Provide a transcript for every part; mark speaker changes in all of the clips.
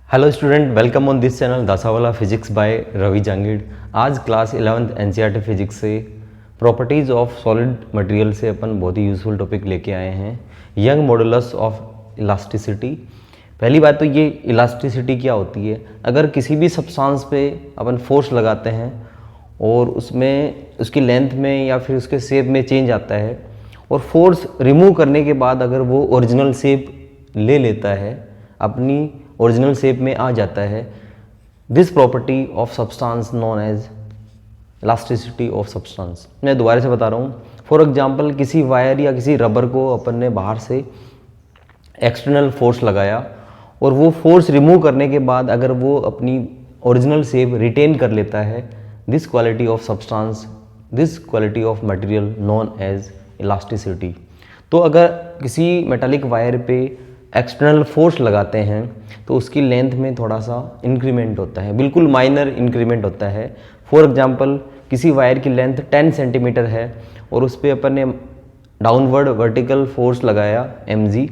Speaker 1: Hello student, welcome on this channel दासावाला physics by Ravi Jangid. आज class 11th NCERT physics से properties of solid material से अपन बहुत ही यूजफुल टॉपिक लेके आए हैं, यंग मॉडुलस ऑफ इलास्टिसिटी। पहली बात तो ये इलास्टिसिटी क्या होती है। अगर किसी भी सब्सटेंस पे अपन फोर्स लगाते हैं और उसमें उसकी लेंथ में या फिर उसके शेप में चेंज आता है और फोर्स रिमूव करने के बाद अगर वो ओरिजिनल शेप ले लेता है, अपनी ओरिजिनल शेप में आ जाता है, this property of substance known as elasticity of substance. मैं दोबारा से बता रहा हूँ। फॉर एग्जांपल, किसी वायर या किसी रबर को अपन ने बाहर से एक्सटर्नल फोर्स लगाया और वो फोर्स रिमूव करने के बाद अगर वो अपनी ओरिजिनल शेप रिटेन कर लेता है, this quality of substance, this quality of material known as elasticity. तो अगर किसी मेटालिक वायर पे एक्सटर्नल फोर्स लगाते हैं तो उसकी लेंथ में थोड़ा सा इंक्रीमेंट होता है, बिल्कुल माइनर इंक्रीमेंट होता है। फॉर एग्जांपल, किसी वायर की लेंथ 10 सेंटीमीटर है और उस पर अपन ने डाउनवर्ड वर्टिकल फोर्स लगाया mg,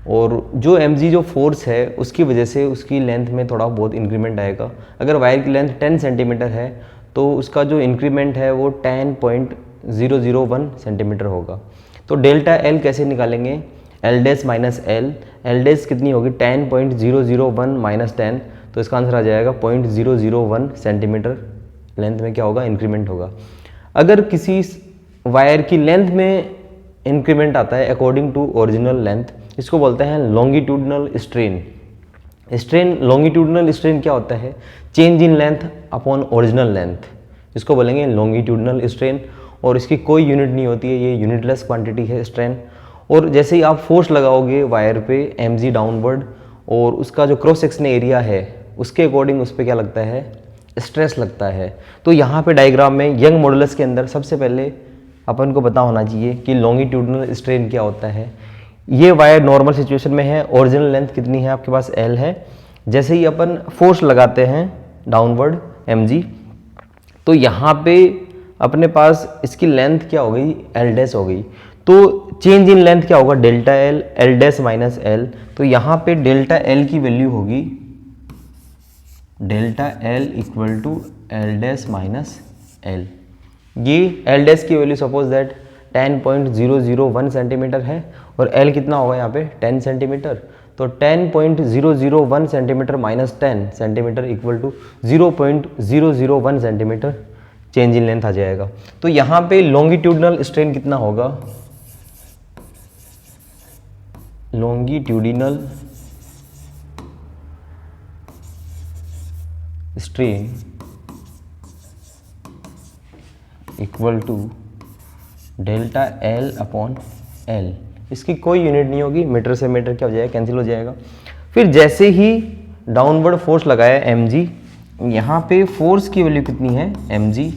Speaker 1: और जो mg जो फोर्स है उसकी वजह से उसकी लेंथ में थोड़ा बहुत इंक्रीमेंट आएगा। अगर वायर की लेंथ 10 सेंटीमीटर है तो उसका जो इंक्रीमेंट है वो 10.001 सेंटीमीटर होगा। तो डेल्टा एल कैसे निकालेंगे? L dash minus L, L dash कितनी होगी? 10.001 माइनस 10, तो इसका आंसर आ जाएगा 0.001 सेंटीमीटर लेंथ में क्या होगा? इंक्रीमेंट होगा। अगर किसी वायर की लेंथ में इंक्रीमेंट आता है अकॉर्डिंग टू ओरिजिनल लेंथ, इसको बोलते हैं longitudinal strain. Strain, longitudinal strain क्या होता है? Change in length upon original length, इसको बोलेंगे लॉन्गिट्यूडनल स्ट्रेन। और इसकी कोई यूनिट नहीं होती है, ये यूनिटलेस क्वांटिटी है स्ट्रेन। और जैसे ही आप फोर्स लगाओगे वायर पे mg डाउनवर्ड, और उसका जो क्रॉस सेक्शन एरिया है उसके अकॉर्डिंग उस पर क्या लगता है? स्ट्रेस लगता है। तो यहाँ पे डायग्राम में यंग मॉडुलस के अंदर सबसे पहले अपन को पता होना चाहिए कि लॉन्गिट्यूडनल स्ट्रेन क्या होता है। ये वायर नॉर्मल सिचुएशन में है, ओरिजिनल लेंथ कितनी है आपके पास? L है। जैसे ही अपन फोर्स लगाते हैं डाउनवर्ड mg, तो यहाँ पे अपने पास इसकी लेंथ क्या हो गई? L डैश हो गई। तो चेंज इन लेंथ क्या होगा? Delta L, L dash minus L. तो यहाँ पे डेल्टा एल की वैल्यू होगी delta L equal to L dash minus L. ये एल डैश की वैल्यू सपोज दैट 10.001 सेंटीमीटर है और एल कितना होगा यहाँ पे? 10 सेंटीमीटर। तो 10.001 centimetre minus 10 centimetre equal to 0.001 centimetre change in length आ जाएगा। तो यहाँ पे लॉन्गिट्यूडनल स्ट्रेन कितना होगा? Longitudinal strain equal to delta L upon L. इसकी कोई यूनिट नहीं होगी, मीटर से मीटर क्या हो जाएगा? कैंसिल हो जाएगा। फिर जैसे ही डाउनवर्ड फोर्स लगाया mg, यहाँ पे फोर्स की वैल्यू कितनी है? mg,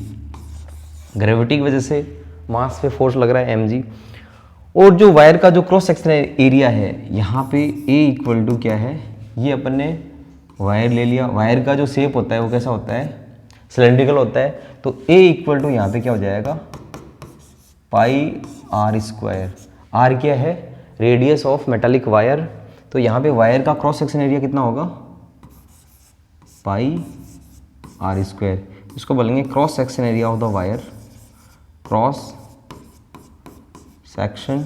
Speaker 1: ग्रेविटी की वजह से मास पे फोर्स लग रहा है mg। और जो वायर का जो क्रॉस सेक्शन एरिया है यहाँ पे A इक्वल टू क्या है? ये अपन ने वायर ले लिया। वायर का जो शेप होता है वो कैसा होता है? सिलेंड्रिकल होता है। तो A इक्वल टू यहाँ पे क्या हो जाएगा? पाई आर स्क्वायर। आर क्या है? Radius of metallic wire. तो यहाँ पे वायर का क्रॉस सेक्शन एरिया कितना होगा? Pi R square. इसको बोलेंगे cross section area of the wire, cross section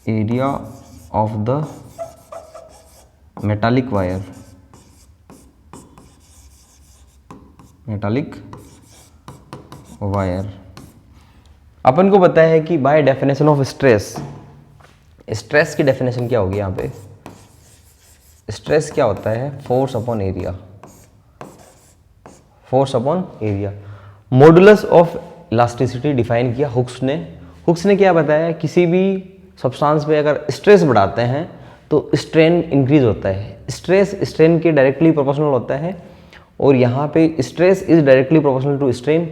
Speaker 1: area of the metallic wire, metallic wire. अपन को पता है कि by definition of stress, stress की डेफिनेशन क्या होगी यहाँ पे? स्ट्रेस क्या होता है? Force upon area, force upon area. Modulus of elasticity define किया हुक्स ने। हुक्स ने क्या बताया? किसी भी सब्सटेंस पे अगर स्ट्रेस बढ़ाते हैं तो स्ट्रेन इंक्रीज होता है। स्ट्रेस स्ट्रेन के डायरेक्टली प्रोपोर्शनल होता है, और यहाँ पे stress is directly proportional to strain.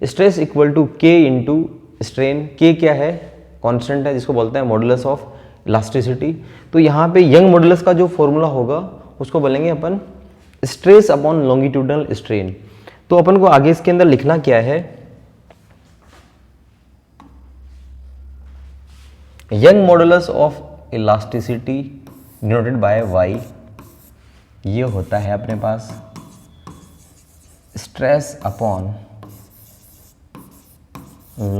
Speaker 1: Stress equal to K into strain. K क्या है? कांस्टेंट है, जिसको बोलते हैं मॉडुलस ऑफ इलास्टिसिटी। तो यहाँ पे यंग मॉडुलस का जो फॉर्मूला होगा उसको बोलेंगे अपन स्ट्रेस अपॉन लॉन्गिट्यूडनल स्ट्रेन। तो अपन को आगे इसके अंदर लिखना क्या है? Young modulus of elasticity denoted by Y, ये होता है अपने पास स्ट्रेस अपॉन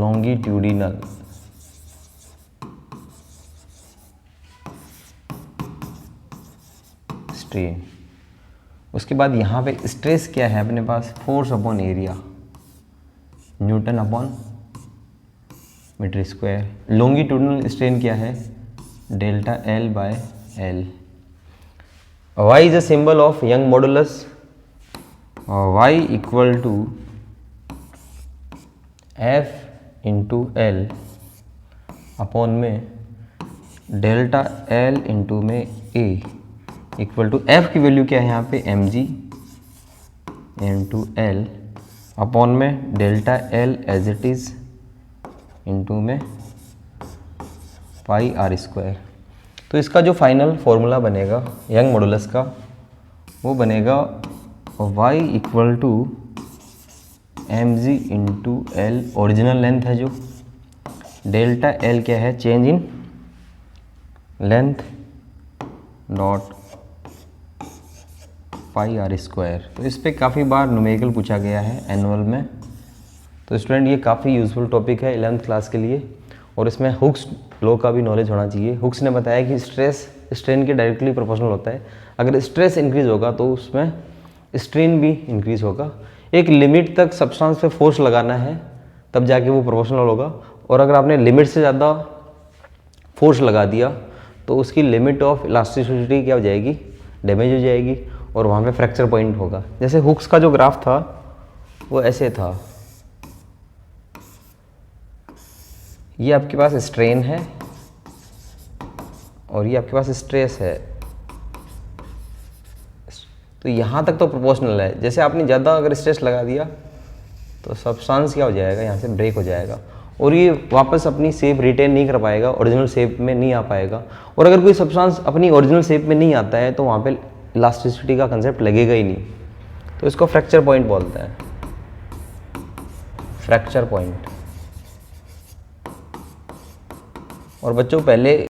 Speaker 1: लॉन्गिट्यूडिनल स्ट्रेन। उसके बाद यहाँ पे स्ट्रेस क्या है अपने पास, force upon area, Newton upon metre square. Longitudinal strain क्या है, delta L by L. Y is a symbol of Young modulus, Y equal to F into L upon में डेल्टा एल इंटू में A equal to F की value क्या है यहाँ पे M G into L upon में delta L as it is into में pi R square. तो इसका जो फाइनल फॉर्मूला बनेगा यंग मॉडुलस का, वो बनेगा y equal to M G into L, original length है जो, डेल्टा एल क्या है, change in length dot pi R square. तो इस पर काफ़ी बार न्यूमेरिकल पूछा गया है एनुअल में। तो स्टूडेंट ये काफ़ी यूज़फुल टॉपिक है 11th क्लास के लिए, और इसमें हुक्स लॉ का भी नॉलेज होना चाहिए। हुक्स ने बताया कि स्ट्रेस स्ट्रेन के डायरेक्टली प्रोपोर्शनल होता है। अगर स्ट्रेस इंक्रीज होगा तो उसमें स्ट्रेन भी इंक्रीज होगा। एक लिमिट तक सब्सटेंस पे फोर्स लगाना है तब जाके वो प्रोपोर्शनल होगा, और अगर आपने लिमिट से ज़्यादा फोर्स लगा दिया तो उसकी लिमिट ऑफ इलास्टिसिटी क्या हो जाएगी, डैमेज हो जाएगी, और वहाँ पे फ्रैक्चर पॉइंट होगा। जैसे हुक्स का जो ग्राफ था वो ऐसे था, ये आपके पास स्ट्रेन है और ये आपके पास स्ट्रेस है, तो यहाँ तक तो प्रोपोर्शनल है। जैसे आपने ज़्यादा अगर स्ट्रेस लगा दिया तो सब्सटेंस क्या हो जाएगा, यहाँ से ब्रेक हो जाएगा और ये वापस अपनी शेप रिटेन नहीं कर पाएगा, ओरिजिनल शेप में नहीं आ पाएगा। और अगर कोई सब्सटेंस अपनी ओरिजिनल शेप में नहीं आता है तो वहाँ पे इलास्टिसिटी का कंसेप्ट लगेगा ही नहीं। तो इसको फ्रैक्चर पॉइंट बोलते हैं, फ्रैक्चर पॉइंट। और बच्चों पहले